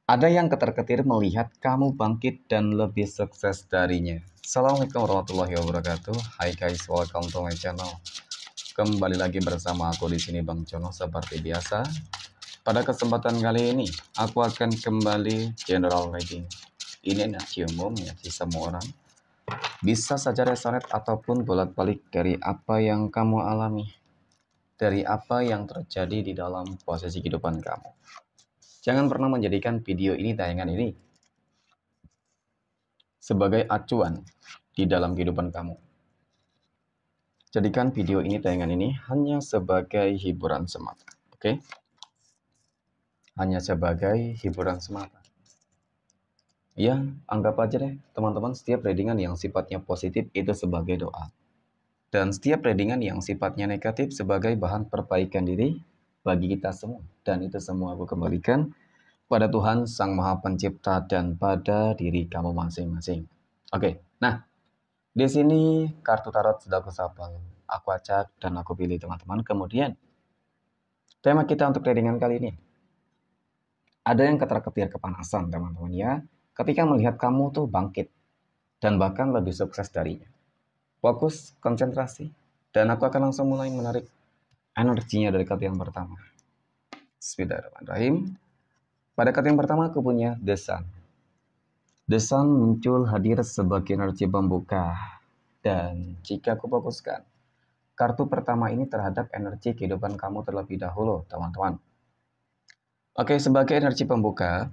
Ada yang ketar-ketir melihat kamu bangkit dan lebih sukses darinya. Assalamualaikum warahmatullahi wabarakatuh. Hai guys, welcome to my channel. Kembali lagi bersama aku di sini Bang Jono seperti biasa. Pada kesempatan kali ini, aku akan kembali general reading. Ini energi umum ya, semua orang. Bisa saja resonate ataupun bolak-balik dari apa yang kamu alami, dari apa yang terjadi di dalam posisi kehidupan kamu. Jangan pernah menjadikan video ini, tayangan ini, sebagai acuan di dalam kehidupan kamu. Jadikan video ini, tayangan ini, hanya sebagai hiburan semata. Oke? Hanya sebagai hiburan semata. Ya, anggap aja deh, teman-teman, setiap readingan yang sifatnya positif itu sebagai doa. Dan setiap readingan yang sifatnya negatif sebagai bahan perbaikan diri bagi kita semua. Dan itu semua aku kembalikan pada Tuhan Sang Maha Pencipta dan pada diri kamu masing-masing. Oke, nah, di sini kartu tarot sudah aku shuffle, aku acak dan aku pilih teman-teman. Kemudian tema kita untuk readingan kali ini, ada yang ketar-ketir kepanasan teman-teman ya, ketika melihat kamu tuh bangkit dan bahkan lebih sukses darinya. Fokus, konsentrasi, dan aku akan langsung mulai menarik energinya dari kartu yang pertama. Bismillahirrahmanirrahim. Pada kartu yang pertama aku punya The Sun. The Sun muncul hadir sebagai energi pembuka. Dan jika aku fokuskan kartu pertama ini terhadap energi kehidupan kamu terlebih dahulu, teman-teman. Oke, sebagai energi pembuka,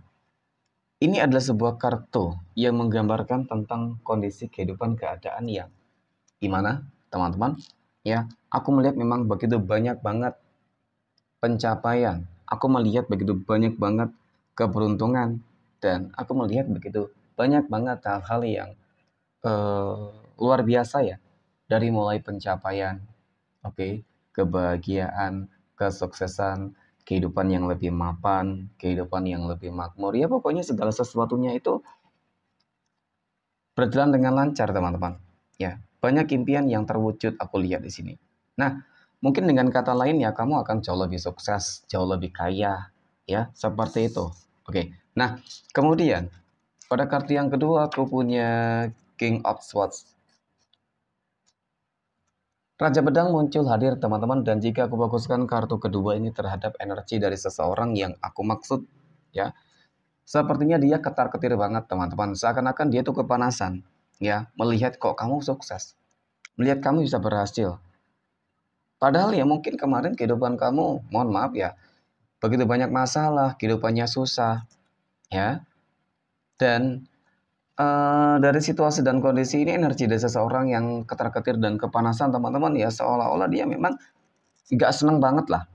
ini adalah sebuah kartu yang menggambarkan tentang kondisi kehidupan keadaan yang gimana, teman-teman? Ya, aku melihat memang begitu banyak banget pencapaian. Aku melihat begitu banyak banget keberuntungan. Dan aku melihat begitu banyak banget hal-hal yang luar biasa ya. Dari mulai pencapaian, oke, kebahagiaan, kesuksesan, kehidupan yang lebih mapan, kehidupan yang lebih makmur. Ya pokoknya segala sesuatunya itu berjalan dengan lancar, teman-teman. Ya, banyak impian yang terwujud aku lihat di sini. Nah, mungkin dengan kata lain ya, kamu akan jauh lebih sukses, jauh lebih kaya, ya, seperti itu. Oke. Nah, kemudian pada kartu yang kedua aku punya King of Swords. Raja Pedang muncul hadir, teman-teman, dan jika aku fokuskan kartu kedua ini terhadap energi dari seseorang yang aku maksud, ya, sepertinya dia ketar-ketir banget, teman-teman. Seakan-akan dia tuh kepanasan, ya, melihat kok kamu sukses, melihat kamu bisa berhasil. Padahal ya mungkin kemarin kehidupan kamu, mohon maaf ya, begitu banyak masalah, kehidupannya susah, ya. Dan dari situasi dan kondisi ini, energi dari seseorang yang ketar-ketir dan kepanasan, teman-teman, ya, seolah-olah dia memang nggak seneng banget lah.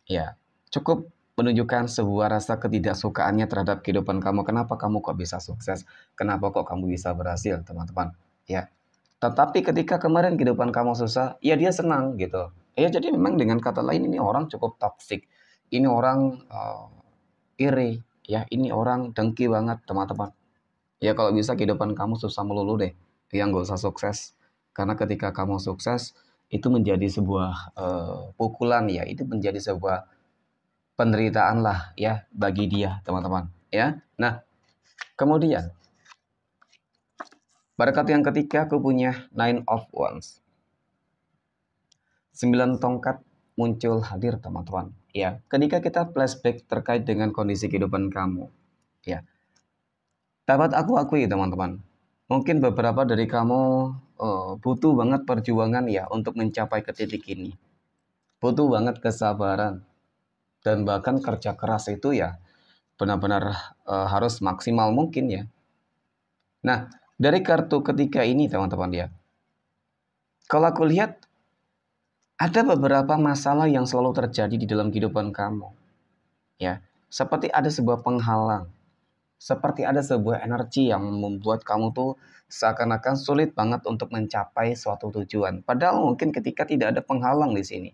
Ya, cukup menunjukkan sebuah rasa ketidaksukaannya terhadap kehidupan kamu. Kenapa kamu kok bisa sukses? Kenapa kok kamu bisa berhasil, teman-teman? Ya. Tetapi ketika kemarin kehidupan kamu susah, ya dia senang gitu. Ya, jadi memang dengan kata lain ini orang cukup toksik. Ini orang iri, ya, ini orang dengki banget, teman-teman. Ya kalau bisa kehidupan kamu susah melulu deh. Ya nggak usah sukses. Karena ketika kamu sukses, itu menjadi sebuah pukulan ya. Itu menjadi sebuah penderitaan lah ya bagi dia, teman-teman. Ya. Nah, kemudian pada kartu yang ketiga aku punya Nine of Wands. 9 tongkat muncul hadir, teman-teman. Ya, ketika kita flashback terkait dengan kondisi kehidupan kamu, ya, dapat aku akui, teman-teman, mungkin beberapa dari kamu butuh banget perjuangan ya untuk mencapai ke titik ini. Butuh banget kesabaran dan bahkan kerja keras itu ya benar-benar harus maksimal mungkin ya. Nah, dari kartu ketiga ini, teman-teman ya, kalau aku lihat ada beberapa masalah yang selalu terjadi di dalam kehidupan kamu. Ya, seperti ada sebuah penghalang, seperti ada sebuah energi yang membuat kamu tuh seakan-akan sulit banget untuk mencapai suatu tujuan. Padahal mungkin ketika tidak ada penghalang di sini,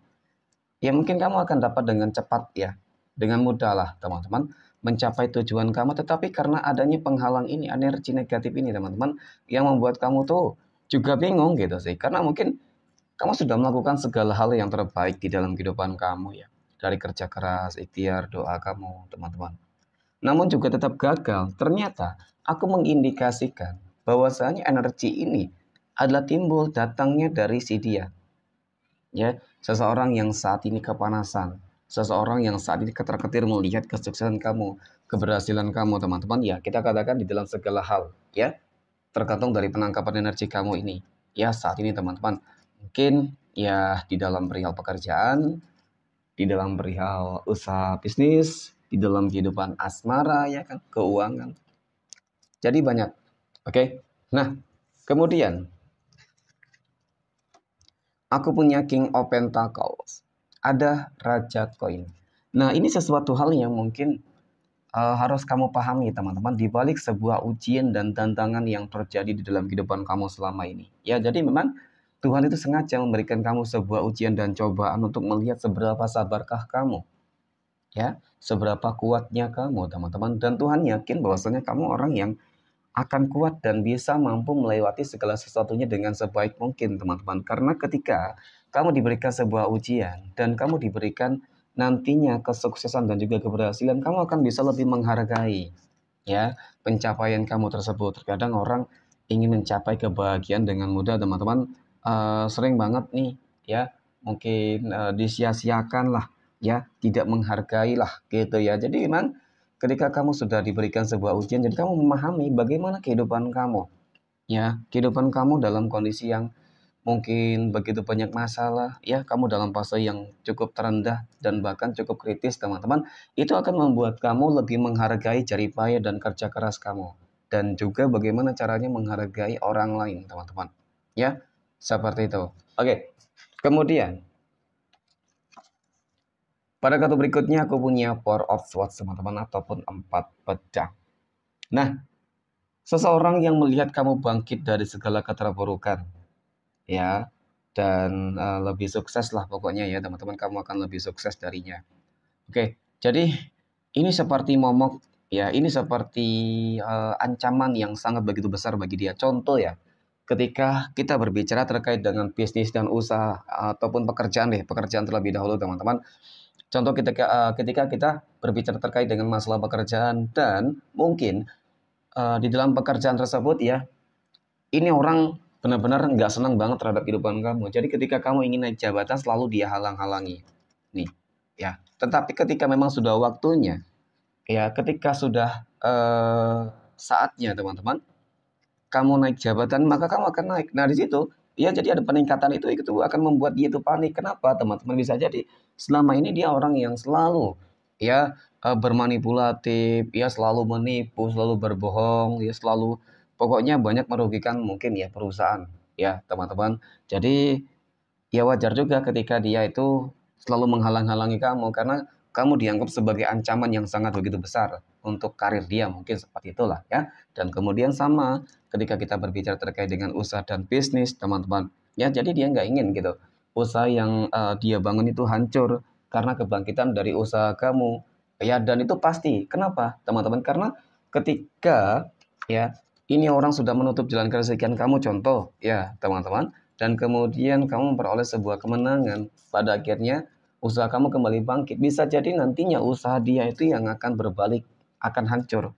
ya mungkin kamu akan dapat dengan cepat ya, dengan mudah lah teman-teman mencapai tujuan kamu. Tetapi karena adanya penghalang ini, energi negatif ini, teman-teman, yang membuat kamu tuh juga bingung gitu sih. Karena mungkin kamu sudah melakukan segala hal yang terbaik di dalam kehidupan kamu ya. Dari kerja keras, ikhtiar, doa kamu, teman-teman. namun juga tetap gagal, ternyata aku mengindikasikan bahwasanya energi ini adalah timbul datangnya dari si dia. Ya, seseorang yang saat ini kepanasan, seseorang yang saat ini ketar-ketir melihat kesuksesan kamu, keberhasilan kamu, teman-teman, ya kita katakan di dalam segala hal, ya, tergantung dari penangkapan energi kamu ini. Ya, saat ini teman-teman, mungkin ya di dalam perihal pekerjaan, di dalam perihal usaha bisnis, di dalam kehidupan asmara, ya kan, keuangan. Jadi banyak. Oke. Nah, kemudian aku punya King of Pentacles. Ada Raja Koin. Nah, ini sesuatu hal yang mungkin harus kamu pahami, teman-teman, di balik sebuah ujian dan tantangan yang terjadi di dalam kehidupan kamu selama ini. Ya, jadi memang Tuhan itu sengaja memberikan kamu sebuah ujian dan cobaan untuk melihat seberapa sabarkah kamu. Ya, seberapa kuatnya kamu, teman-teman. Dan Tuhan yakin bahwasanya kamu orang yang akan kuat dan bisa mampu melewati segala sesuatunya dengan sebaik mungkin, teman-teman. Karena ketika kamu diberikan sebuah ujian dan kamu diberikan nantinya kesuksesan dan juga keberhasilan, kamu akan bisa lebih menghargai ya pencapaian kamu tersebut. Terkadang orang ingin mencapai kebahagiaan dengan mudah, teman-teman. Sering banget nih ya, mungkin disia-siakan lah ya, tidak menghargai lah gitu ya. Jadi memang ketika kamu sudah diberikan sebuah ujian, jadi kamu memahami bagaimana kehidupan kamu. Ya, kehidupan kamu dalam kondisi yang mungkin begitu banyak masalah, ya kamu dalam fase yang cukup terendah dan bahkan cukup kritis, teman-teman. Itu akan membuat kamu lebih menghargai jerih payah dan kerja keras kamu. Dan juga bagaimana caranya menghargai orang lain, teman-teman. Ya, seperti itu. Oke, kemudian pada kartu berikutnya aku punya Four of Swords, teman-teman, ataupun 4 pedang. Nah, seseorang yang melihat kamu bangkit dari segala keterpurukan, ya, dan lebih sukses lah pokoknya ya teman-teman, kamu akan lebih sukses darinya. Oke, jadi ini seperti momok, ya, ini seperti ancaman yang sangat begitu besar bagi dia. Contoh ya, ketika kita berbicara terkait dengan bisnis dan usaha ataupun pekerjaan deh, pekerjaan terlebih dahulu teman-teman. Contoh ketika kita berbicara terkait dengan masalah pekerjaan dan mungkin di dalam pekerjaan tersebut ya, ini orang benar-benar nggak senang banget terhadap kehidupan kamu. Jadi ketika kamu ingin naik jabatan selalu dia halang-halangi. Nih, ya. Tetapi ketika memang sudah waktunya, ya ketika sudah saatnya teman-teman, kamu naik jabatan maka kamu akan naik. Nah di situ ya jadi ada peningkatan itu akan membuat dia itu panik. Kenapa teman-teman? Bisa jadi selama ini dia orang yang selalu ya bermanipulatif, ya selalu menipu, selalu berbohong, ya selalu pokoknya banyak merugikan mungkin ya perusahaan ya teman-teman. Jadi ya wajar juga ketika dia itu selalu menghalang-halangi kamu karena kamu dianggap sebagai ancaman yang sangat begitu besar untuk karir dia, mungkin seperti itulah ya. Dan kemudian sama ketika kita berbicara terkait dengan usaha dan bisnis, teman-teman. Ya, jadi dia nggak ingin gitu usaha yang dia bangun itu hancur karena kebangkitan dari usaha kamu. Ya, dan itu pasti. Kenapa, teman-teman? Karena ketika ya ini orang sudah menutup jalan kerezekian kamu, contoh ya, teman-teman, dan kemudian kamu memperoleh sebuah kemenangan, pada akhirnya usaha kamu kembali bangkit. Bisa jadi nantinya usaha dia itu yang akan berbalik, akan hancur.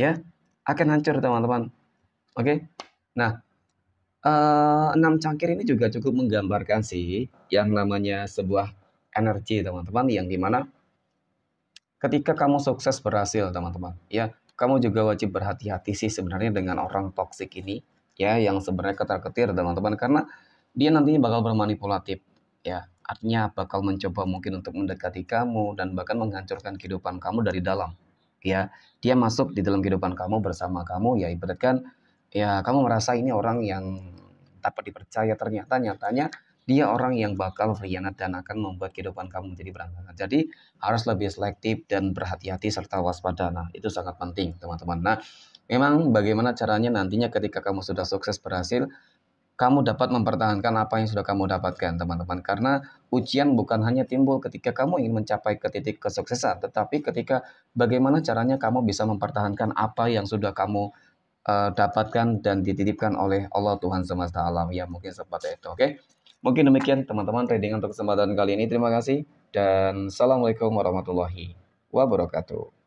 Ya, akan hancur teman-teman. Oke. Nah, 6 cangkir ini juga cukup menggambarkan sih yang namanya sebuah energi teman-teman, yang dimana ketika kamu sukses berhasil teman-teman, ya kamu juga wajib berhati-hati sih sebenarnya dengan orang toksik ini, ya yang sebenarnya ketar-ketir teman-teman, karena dia nantinya bakal bermanipulatif, ya artinya bakal mencoba mungkin untuk mendekati kamu dan bahkan menghancurkan kehidupan kamu dari dalam, ya dia masuk di dalam kehidupan kamu bersama kamu, ya ibaratkan ya kamu merasa ini orang yang dapat dipercaya, ternyata nyatanya dia orang yang bakal berkhianat dan akan membuat kehidupan kamu menjadi berantakan. Jadi harus lebih selektif dan berhati-hati serta waspada. Nah, itu sangat penting, teman-teman. Nah, memang bagaimana caranya nantinya ketika kamu sudah sukses berhasil, kamu dapat mempertahankan apa yang sudah kamu dapatkan, teman-teman. Karena ujian bukan hanya timbul ketika kamu ingin mencapai ke titik kesuksesan, tetapi ketika bagaimana caranya kamu bisa mempertahankan apa yang sudah kamu dapatkan dan dititipkan oleh Allah Tuhan semesta alam. Ya, mungkin seperti itu. Oke. Mungkin demikian teman-teman reading untuk kesempatan kali ini. Terima kasih dan assalamualaikum warahmatullahi wabarakatuh.